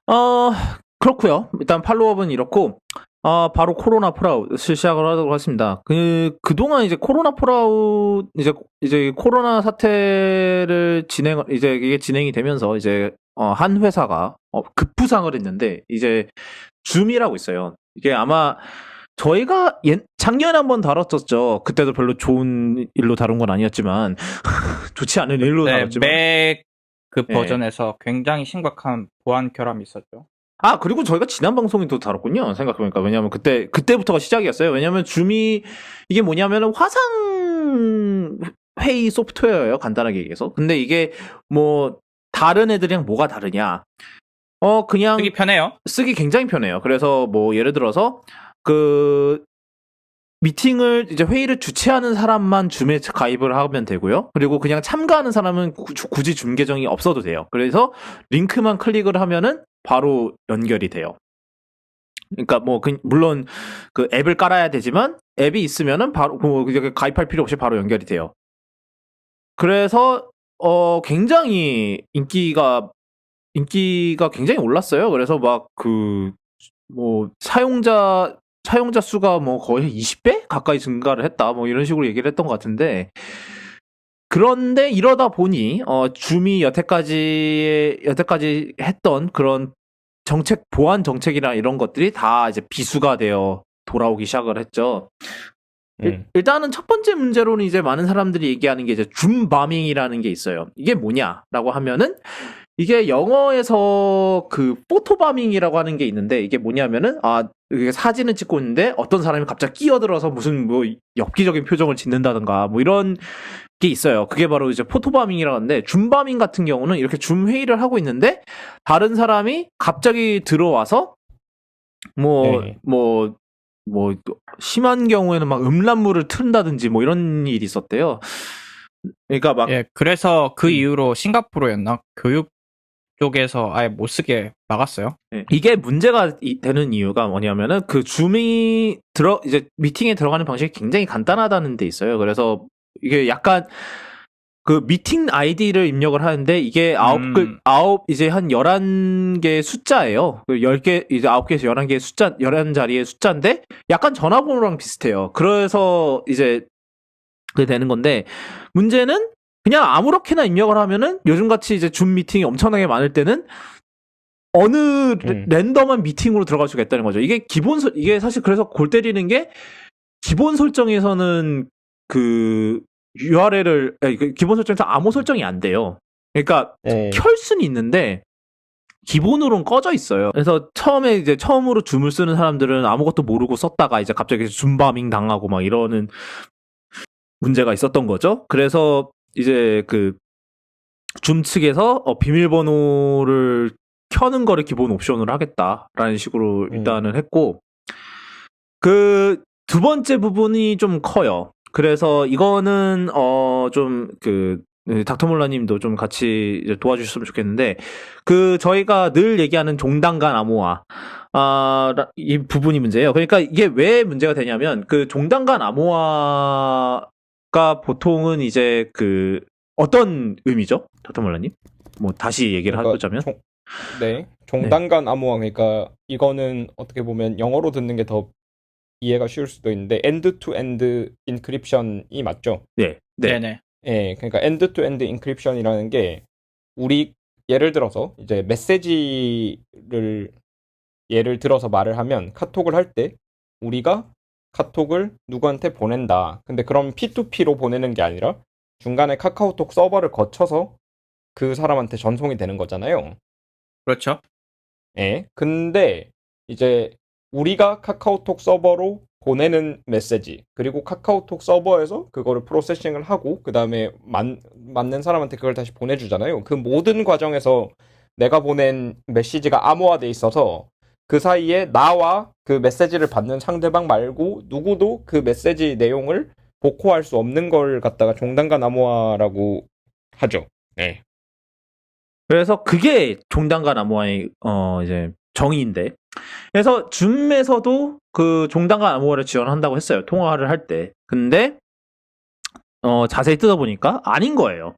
어, 그렇고요. 일단 팔로업은 이렇고, 바로 코로나 폴아웃 시작을 하도록 하겠습니다. 그동안 이제 코로나 폴아웃, 이제 코로나 사태를 이제 이게 진행이 되면서 이제, 한 회사가, 급부상을 했는데, 이제, 줌이라고 있어요. 이게 아마, 저희가 작년에 한번 다뤘었죠. 그때도 별로 좋은 일로 다룬 건 아니었지만, 좋지 않은 일로 네, 다뤘지만, 맥 그 예. 버전에서 굉장히 심각한 보안 결함이 있었죠. 그리고 저희가 지난 방송에도 다뤘군요. 생각해보니까. 왜냐면 그때부터가 시작이었어요. 왜냐면 줌이, 이게 뭐냐면은 화상 회의 소프트웨어예요. 간단하게 얘기해서. 근데 이게 뭐, 다른 애들이랑 뭐가 다르냐. 그냥 쓰기 편해요. 쓰기 굉장히 편해요. 그래서 뭐, 예를 들어서, 그, 이제 회의를 주최하는 사람만 줌에 가입을 하면 되고요. 그리고 그냥 참가하는 사람은 굳이 줌 계정이 없어도 돼요. 그래서 링크만 클릭을 하면은 바로 연결이 돼요. 그러니까 뭐 물론 그 앱을 깔아야 되지만 앱이 있으면은 바로 가입할 필요 없이 바로 연결이 돼요. 그래서 굉장히 인기가 굉장히 올랐어요. 그래서 막 뭐 사용자 수가 뭐 거의 20배 가까이 증가를 했다. 뭐 이런 식으로 얘기를 했던 것 같은데, 그런데 이러다 보니 줌이 여태까지 했던 그런 보안 정책이나 이런 것들이 다 이제 비수가 되어 돌아오기 시작을 했죠. 일단은 첫 번째 문제로는 이제 많은 사람들이 얘기하는 게 이제 줌바밍이라는 게 있어요. 이게 뭐냐라고 하면은, 이게 영어에서 그 포토바밍이라고 하는 게 있는데, 이게 뭐냐면은 이게 사진을 찍고 있는데 어떤 사람이 갑자기 끼어들어서 무슨 뭐 엽기적인 표정을 짓는다든가 뭐 이런 게 있어요. 그게 바로 이제 포토바밍이라고 하는데, 줌바밍 같은 경우는 이렇게 줌 회의를 하고 있는데 다른 사람이 갑자기 들어와서 뭐 네. 심한 경우에는 막 음란물을 틀다든지 뭐 이런 일이 있었대요. 그러니까 막 예, 그래서 그 이후로 싱가포르였나? 교육 쪽에서 아예 못 쓰게 막았어요. 이게 문제가 되는 이유가 뭐냐면은, 그 줌이 이제 미팅에 들어가는 방식이 굉장히 간단하다는 데 있어요. 그래서 이게 약간 그 미팅 아이디를 입력을 하는데, 이게 이제 한 11개 숫자예요. 그 10개, 이제 9개에서 11개의 숫자, 11자리의 숫자인데, 약간 전화번호랑 비슷해요. 그래서 이제 그게 되는 건데, 문제는 그냥 아무렇게나 입력을 하면은, 요즘같이 이제 줌 미팅이 엄청나게 많을 때는 어느 랜덤한 미팅으로 들어갈 수가 있다는 거죠. 이게 사실 그래서 골 때리는 게, 기본 설정에서는 그 기본 설정에서 암호 설정이 안 돼요. 그러니까 네. 켤 수는 있는데 기본으로는 꺼져 있어요. 그래서 처음으로 줌을 쓰는 사람들은 아무것도 모르고 썼다가 이제 갑자기 줌바밍 당하고 막 이러는 문제가 있었던 거죠. 그래서 이제 그 줌 측에서 비밀번호를 켜는 거를 기본 옵션으로 하겠다라는 식으로 일단은 했고, 그 두 번째 부분이 좀 커요. 그래서 이거는 닥터몰라님도 좀 같이 이제 도와주셨으면 좋겠는데, 저희가 늘 얘기하는 종단간 암호화, 이 부분이 문제예요. 그러니까 이게 왜 문제가 되냐면, 그 종단간 암호화가 보통은 이제 어떤 의미죠, 닥터몰라님? 뭐 다시 얘기를 그러니까 하자면, 네. 종단간 암호화, 그러니까 이거는 어떻게 보면 영어로 듣는 게 더 이해가 쉬울 수도 있는데 엔드 투 엔드 인크립션이 맞죠? 네. 네네. 예, 그러니까 엔드 투 엔드 인크립션이라는 게 우리 예를 들어서 이제 메시지를 예를 들어서 말을 하면 카톡을 할 때 우리가 카톡을 누구한테 보낸다. 근데 그럼 P2P로 보내는 게 아니라 중간에 카카오톡 서버를 거쳐서 그 사람한테 전송이 되는 거잖아요. 그렇죠. 예. 근데 이제 우리가 카카오톡 서버로 보내는 메시지, 그리고 카카오톡 서버에서 그거를 프로세싱을 하고 그 다음에 맞는 사람한테 그걸 다시 보내주잖아요. 그 모든 과정에서 내가 보낸 메시지가 암호화돼 있어서 그 사이에 나와 그 메시지를 받는 상대방 말고 누구도 그 메시지 내용을 복호할 수 없는 걸 갖다가 종단간 암호화라고 하죠. 네. 그래서 그게 종단간 암호화의 이제 정의인데, 그래서 줌에서도 그 종단간 암호화를 지원한다고 했어요. 통화를 할 때. 근데 자세히 뜯어보니까 아닌 거예요.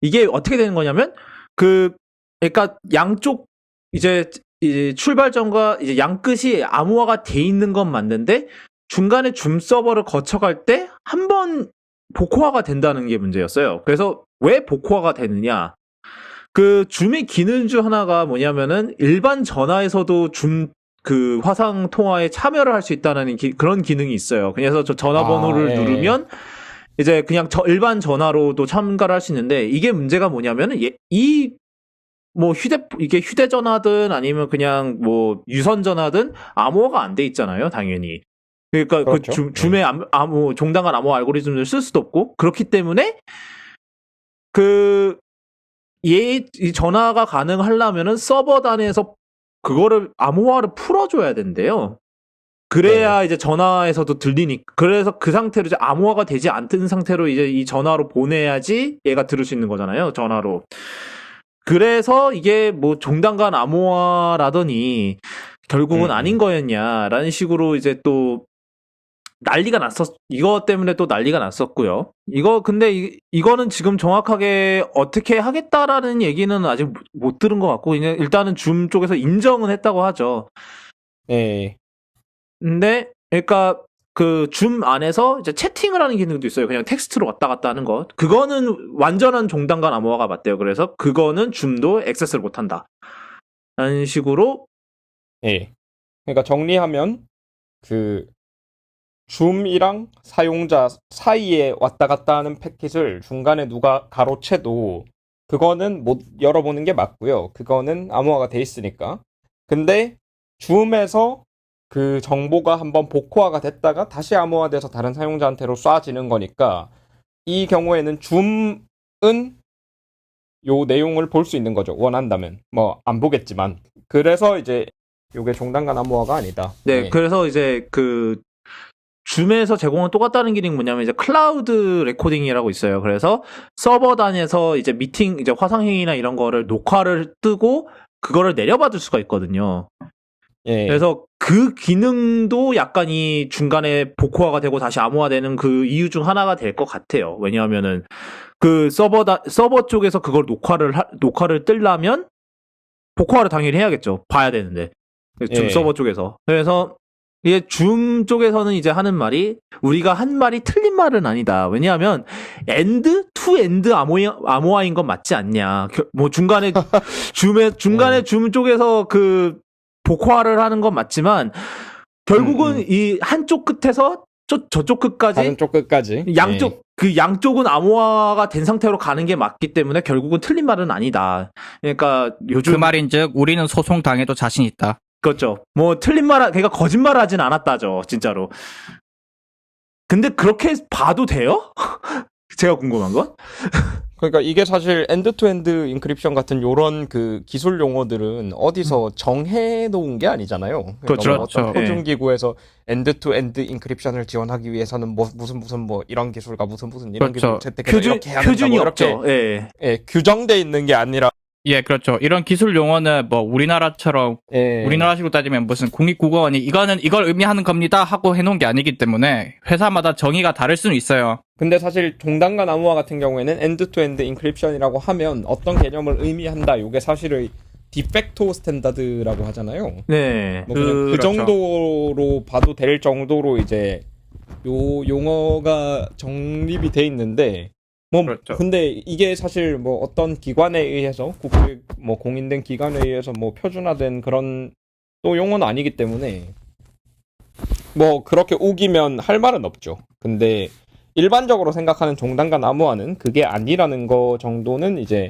이게 어떻게 되는 거냐면, 그러니까 양쪽 이제 이제 출발점과 이제 양 끝이 암호화가 돼 있는 건 맞는데 중간에 줌 서버를 거쳐갈 때 한 번 복호화가 된다는 게 문제였어요. 그래서 왜 복호화가 되느냐? 그 줌의 기능 중 하나가 뭐냐면은 일반 전화에서도 줌 그 화상 통화에 참여를 할 수 있다는 그런 기능이 있어요. 그래서 저 전화번호를 예. 누르면 이제 그냥 일반 전화로도 참가를 할 수 있는데 이게 문제가 뭐냐면은 뭐 이게 휴대전화든 아니면 그냥 뭐 유선전화든 암호화가 안 돼 있잖아요, 당연히. 그러니까 그렇죠. 줌의 종단간 암호 알고리즘을 쓸 수도 없고 그렇기 때문에 이 전화가 가능하려면은 서버 단에서 그거를 암호화를 풀어줘야 된대요. 그래야 이제 전화에서도 들리니까. 그래서 그 상태로 이제 암호화가 되지 않은 상태로 이제 이 전화로 보내야지 얘가 들을 수 있는 거잖아요, 전화로. 그래서 이게 뭐 종단간 암호화라더니 결국은 아닌 거였냐라는 식으로 이제 또 난리가 이거 때문에 또 난리가 났었고요. 근데 이거는 지금 정확하게 어떻게 하겠다라는 얘기는 아직 못 들은 것 같고, 그냥 일단은 줌 쪽에서 인정은 했다고 하죠. 예. 근데, 그러니까, 그 줌 안에서 이제 채팅을 하는 기능도 있어요. 그냥 텍스트로 왔다 갔다 하는 것. 그거는 완전한 종단간 암호화가 맞대요. 그래서 그거는 줌도 액세스를 못 한다. 라는 식으로. 예. 그러니까 정리하면 그 줌이랑 사용자 사이에 왔다 갔다 하는 패킷을 중간에 누가 가로채도 그거는 못 열어보는 게 맞고요. 그거는 암호화가 돼 있으니까. 근데 줌에서 그 정보가 한번 복호화가 됐다가 다시 암호화돼서 다른 사용자한테로 쏴지는 거니까 이 경우에는 줌은 요 내용을 볼 수 있는 거죠. 원한다면. 뭐 안 보겠지만. 그래서 이제 요게 종단간 암호화가 아니다. 네, 그래서 이제 줌에서 제공한 똑같다는 기능이 뭐냐면 이제 클라우드 레코딩이라고 있어요. 그래서 서버 단에서 이제 미팅, 이제 화상회의나 이런 거를 녹화를 뜨고 그거를 내려받을 수가 있거든요. 예. 그래서 그 기능도 약간 이 중간에 복호화가 되고 다시 암호화되는 그 이유 중 하나가 될 것 같아요. 왜냐하면은 그 서버 쪽에서 그걸 녹화를 뜨려면 복호화를 당연히 해야겠죠. 봐야 되는데. 줌 예. 서버 쪽에서. 그래서 이게 줌 쪽에서는 이제 하는 말이 우리가 한 말이 틀린 말은 아니다. 왜냐하면 엔드 투 엔드 암호화인 건 맞지 않냐. 뭐 중간에 줌 쪽에서 그 복화를 하는 건 맞지만 결국은 이 한쪽 끝에서 저쪽 끝까지 다른 쪽 끝까지 양쪽은 암호화가 된 상태로 가는 게 맞기 때문에 결국은 틀린 말은 아니다. 그러니까 요즘 그 말인즉 우리는 소송 당해도 자신 있다. 그렇죠. 뭐 그러니까 거짓말을 하진 않았다죠, 진짜로. 근데 그렇게 봐도 돼요? 제가 궁금한 건? 그러니까 이게 사실 엔드-투-엔드 인크립션 같은 요런 그 기술 용어들은 어디서 정해 놓은 게 아니잖아요. 그러니까 그렇죠. 뭐 어떤 그렇죠. 표준 기구에서 엔드-투-엔드 인크립션을 지원하기 위해서는 뭐 무슨 뭐 이런 기술과 무슨 이런 그렇죠. 기술을 채택해서 이렇게 해야 된다. 표준이 뭐 이렇게 없죠. 예. 규정돼 있는 게 아니라 예, 그렇죠. 이런 기술 용어는 뭐 우리나라처럼 예. 우리나라식으로 따지면 무슨 국립국어원이 이걸 의미하는 겁니다 하고 해놓은 게 아니기 때문에 회사마다 정의가 다를 수는 있어요. 근데 사실 종단간 암호화 같은 경우에는 엔드-투-엔드 인크립션이라고 하면 어떤 개념을 의미한다. 요게 사실은 디팩토 스탠다드라고 하잖아요. 네. 뭐 그냥 그 그렇죠. 정도로 봐도 될 정도로 이제 요 용어가 정립이 돼 있는데 뭐 그렇죠. 근데 이게 사실 뭐 어떤 기관에 의해서 국회 뭐 공인된 기관에 의해서 뭐 표준화된 그런 또 용어는 아니기 때문에 뭐 그렇게 우기면 할 말은 없죠. 근데 일반적으로 생각하는 종단간 암호화는 그게 아니라는 거 정도는 이제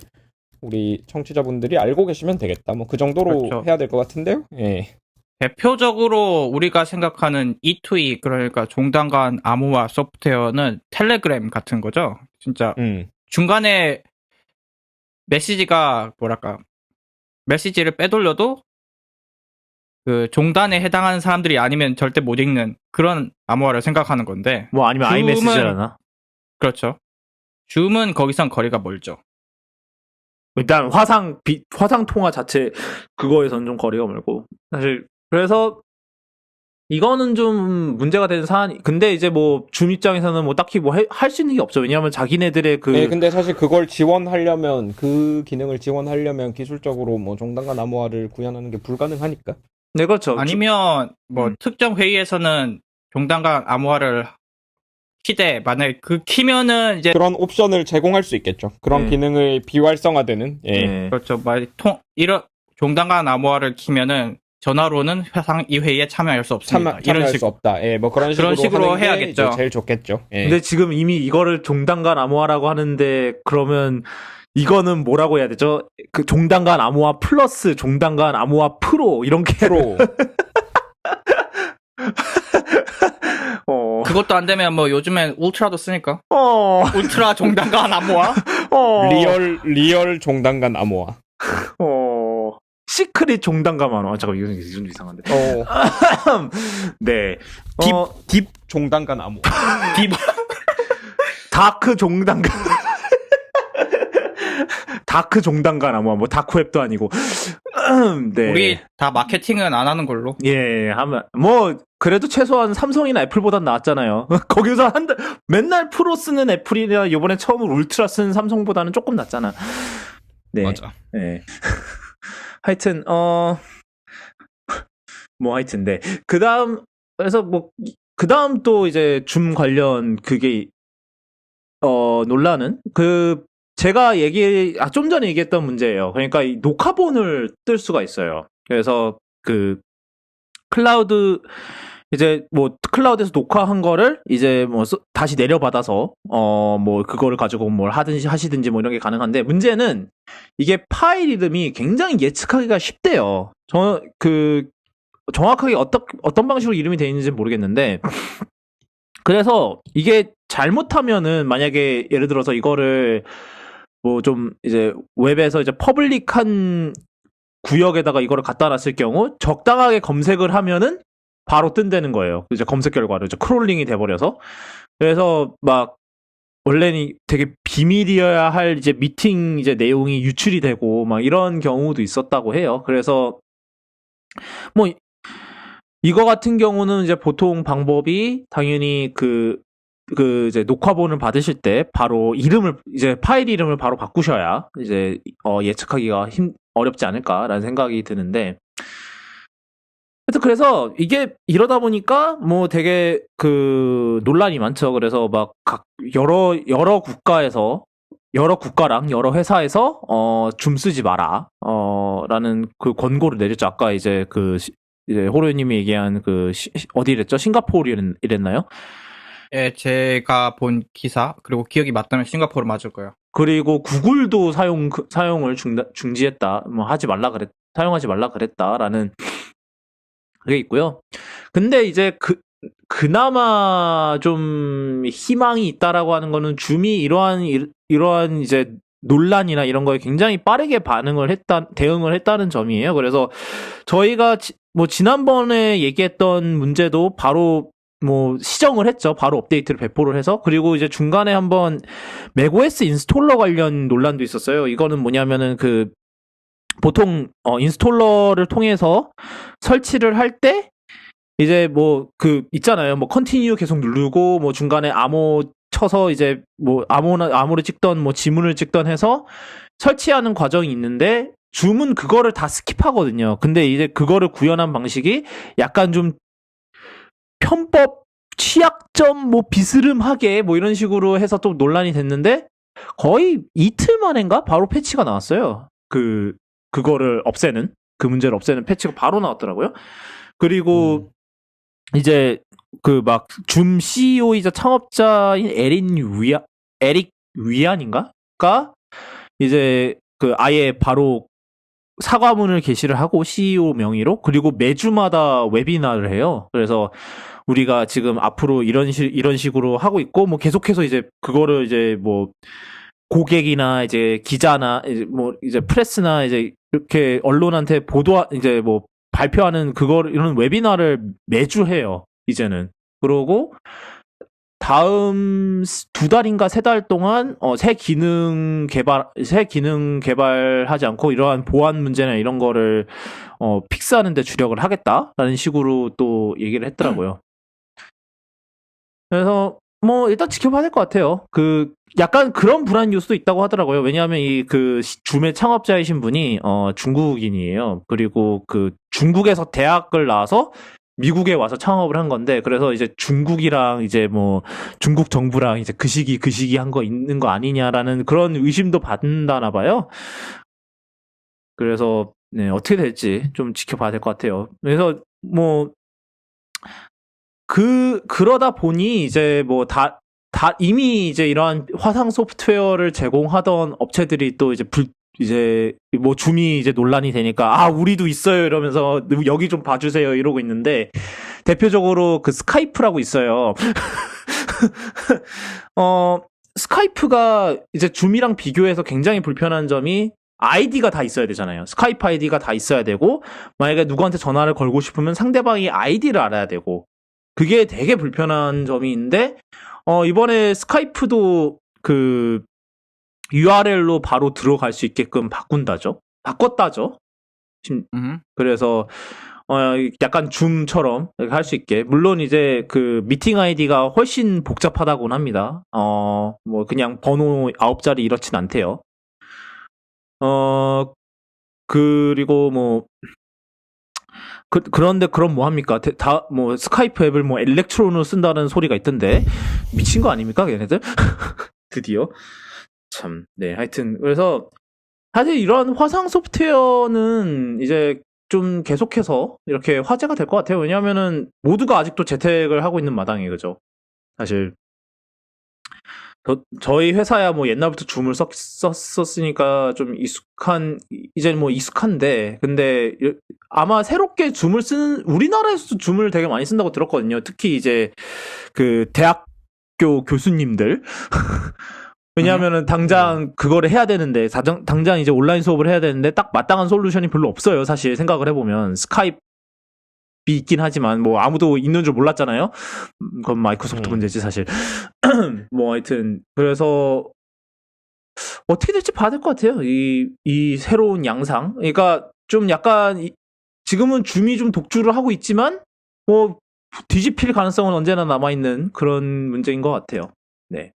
우리 청취자분들이 알고 계시면 되겠다. 뭐 그 정도로 그렇죠. 해야 될 것 같은데요. 예. 대표적으로 우리가 생각하는 E2E 그러니까 종단간 암호화 소프트웨어는 텔레그램 같은 거죠. 진짜 중간에 메시지가 메시지를 빼돌려도 그 종단에 해당하는 사람들이 아니면 절대 못 읽는 그런 암호화를 생각하는 건데. 뭐 아니면 줌은- 아이메시지라나. 그렇죠. 줌은 거기선 거리가 멀죠. 일단 화상 통화 자체 그거에선 좀 거리가 멀고 사실 그래서 이거는 좀 문제가 되는 사안. 근데 이제 뭐 줌 입장에서는 뭐 딱히 뭐 할 수 있는 게 없죠. 왜냐하면 자기네들의 그 네, 근데 사실 그걸 지원하려면 그 기능을 지원하려면 기술적으로 뭐 종단과 암호화를 구현하는 게 불가능하니까. 네, 그렇죠. 아니면 뭐 음. 특정 회의에서는 종단과 암호화를 키대 만약에 그 키면은 이제 그런 옵션을 제공할 수 있겠죠. 그런 네. 기능을 비활성화되는. 예. 네. 그렇죠. 이런 종단과 암호화를 키면은 전화로는 이 회의에 참여할 수 없습니다. 참여할 수 없다. 예, 뭐 그런 식으로, 그런 식으로 하는 게 해야겠죠. 이제 제일 좋겠죠. 예. 근데 지금 이미 이거를 종단간 암호화라고 하는데 그러면 이거는 뭐라고 해야 되죠? 그 종단간 암호화 플러스 종단간 암호화 프로 이런 게 프로 그것도 안 되면 뭐 요즘엔 울트라도 쓰니까 어, 울트라 종단과 암호화 리얼 종단간 암호화. 시크릿 종단간 암호화. 잠깐 이거 좀 이상한데. 네. 딥 종단간 암호화. 다크 종단간 다크 종단간 암호화. 뭐 다크웹도 아니고. 네. 우리 다 마케팅은 안 하는 걸로. 예, 하면 뭐 그래도 최소한 삼성이나 애플보단 낫잖아요. 거기서 맨날 프로 쓰는 애플이나 이번에 처음으로 울트라 쓰는 삼성보다는 조금 낫잖아. 네. 맞아. 네. 하여튼 뭐 하여튼 네. 그다음 그래서 뭐 그다음 또 이제 줌 관련 그게 논란은 제가 좀 전에 얘기했던 문제예요. 그러니까 이 녹화본을 뜰 수가 있어요. 그래서 클라우드 이제 뭐 클라우드에서 녹화한 거를 이제 뭐 다시 내려받아서 뭐 그거를 가지고 뭘 하시든지 뭐 이런 게 가능한데 문제는 이게 파일 이름이 굉장히 예측하기가 쉽대요. 정확하게 어떤 방식으로 이름이 되어 있는지 모르겠는데 그래서 이게 잘못하면은 만약에 예를 들어서 이거를 뭐 좀 이제 웹에서 이제 퍼블릭한 구역에다가 이거를 갖다 놨을 경우 적당하게 검색을 하면은 바로 뜬다는 거예요. 이제 검색 결과를 이제 크롤링이 돼버려서 그래서 막 원래는 되게 비밀이어야 할 이제 미팅 이제 내용이 유출이 되고 막 이런 경우도 있었다고 해요. 그래서 뭐 이거 같은 경우는 이제 보통 방법이 당연히 이제 녹화본을 받으실 때 바로 이제 파일 이름을 바로 바꾸셔야 이제 예측하기가 어렵지 않을까라는 생각이 드는데 하여튼 그래서 이게 이러다 보니까 뭐 되게 논란이 많죠. 그래서 막 여러 국가랑 여러 회사에서 줌 쓰지 마라 라는 그 권고를 내렸죠. 아까 이제 이제 호로님이 얘기한 어디랬죠? 싱가포르이랬나요? 예, 제가 본 기사 그리고 기억이 맞다면 싱가포르 맞을 거예요. 그리고 구글도 사용을 중지했다. 뭐 사용하지 말라 그랬다라는 그게 있고요. 근데 이제 그나마 좀 희망이 있다라고 하는 거는 줌이 이러한 이제 논란이나 이런 거에 굉장히 빠르게 대응을 했다는 점이에요. 그래서 저희가 뭐 지난번에 얘기했던 문제도 바로 뭐 시정을 했죠. 바로 업데이트를 배포를 해서. 그리고 이제 중간에 한번 맥OS 인스톨러 관련 논란도 있었어요. 이거는 뭐냐면은 보통 인스톨러를 통해서 설치를 할 때 이제 뭐 있잖아요. 뭐 컨티뉴 계속 누르고 뭐 중간에 암호 쳐서 이제 뭐 암호를 찍던 뭐 지문을 찍던 해서 설치하는 과정이 있는데 줌은 그거를 다 스킵하거든요. 근데 이제 그거를 구현한 방식이 약간 좀 편법 취약점 뭐 비스름하게 뭐 이런 식으로 해서 또 논란이 됐는데 거의 이틀 만인가 바로 패치가 나왔어요. 그거를 없애는 그 문제를 없애는 패치가 바로 나왔더라고요. 그리고 이제 막 줌 CEO이자 창업자인 에릭 위안인가가 이제 아예 바로 사과문을 게시를 하고 CEO 명의로 그리고 매주마다 웨비나를 해요. 그래서 우리가 지금 앞으로 이런 식으로 하고 있고 뭐 계속해서 이제 그거를 이제 뭐 고객이나 이제 기자나 이제 프레스나 이제 이렇게 언론한테 이제 뭐 발표하는 이런 웨비나를 매주 해요. 이제는. 그러고 다음 2달인가 3달 동안 새 기능 개발하지 않고 이러한 보안 문제나 이런 거를 픽스하는 데 주력을 하겠다라는 식으로 또 얘기를 했더라고요. 그래서 뭐 일단 지켜봐야 될 것 같아요. 그 약간 그런 불안 요소도 있다고 하더라고요. 왜냐하면 이 그 줌의 창업자이신 분이 중국인이에요. 그리고 그 중국에서 대학을 나와서 미국에 와서 창업을 한 건데, 그래서 이제 중국이랑 이제 뭐 중국 정부랑 이제 그 시기 한 거 있는 거 아니냐라는 그런 의심도 받는다나 봐요. 그래서 네, 어떻게 될지 좀 지켜봐야 될 것 같아요. 그래서 뭐 그러다 보니 이제 뭐 이미 이제 이러한 화상 소프트웨어를 제공하던 업체들이 또 이제 뭐 줌이 이제 논란이 되니까 우리도 있어요 이러면서 여기 좀 봐주세요 이러고 있는데, 대표적으로 그 스카이프라고 있어요. 스카이프가 이제 줌이랑 비교해서 굉장히 불편한 점이 아이디가 다 있어야 되잖아요. 스카이프 아이디가 다 있어야 되고, 만약에 누구한테 전화를 걸고 싶으면 상대방이 아이디를 알아야 되고, 그게 되게 불편한 점이 있는데, 이번에 스카이프도 그 URL로 바로 들어갈 수 있게끔 바꿨다죠. 그래서 약간 줌처럼 이렇게 할 수 있게. 물론 이제 그 미팅 아이디가 훨씬 복잡하다고는 합니다. 뭐 그냥 번호 9자리 이렇진 않대요. 그리고 뭐 그런데 그럼 뭐 합니까? 뭐 스카이프 앱을 뭐 엘렉트론으로 쓴다는 소리가 있던데, 미친 거 아닙니까, 걔네들? 드디어. 참, 네, 하여튼 그래서 사실 이런 화상 소프트웨어는 이제 좀 계속해서 이렇게 화제가 될 것 같아요. 왜냐하면은 모두가 아직도 재택을 하고 있는 마당에, 그죠? 사실 저희 회사야 뭐 옛날부터 줌을 썼으니까 좀 이제 뭐 익숙한데, 근데 아마 새롭게 줌을 쓰는, 우리나라에서도 줌을 되게 많이 쓴다고 들었거든요. 특히 이제 그 대학교 교수님들. 왜냐하면은 당장 그거를 해야 되는데, 당장 이제 온라인 수업을 해야 되는데 딱 마땅한 솔루션이 별로 없어요. 사실 생각을 해보면 스카이프이 있긴 하지만 뭐 아무도 있는 줄 몰랐잖아요. 그건 마이크로소프트 문제지 사실. 뭐 하여튼 그래서 어떻게 될지 봐야 될 것 같아요. 이 새로운 양상. 그러니까 좀 약간 지금은 줌이 좀 독주를 하고 있지만 뭐 뒤집힐 가능성은 언제나 남아있는 그런 문제인 것 같아요. 네.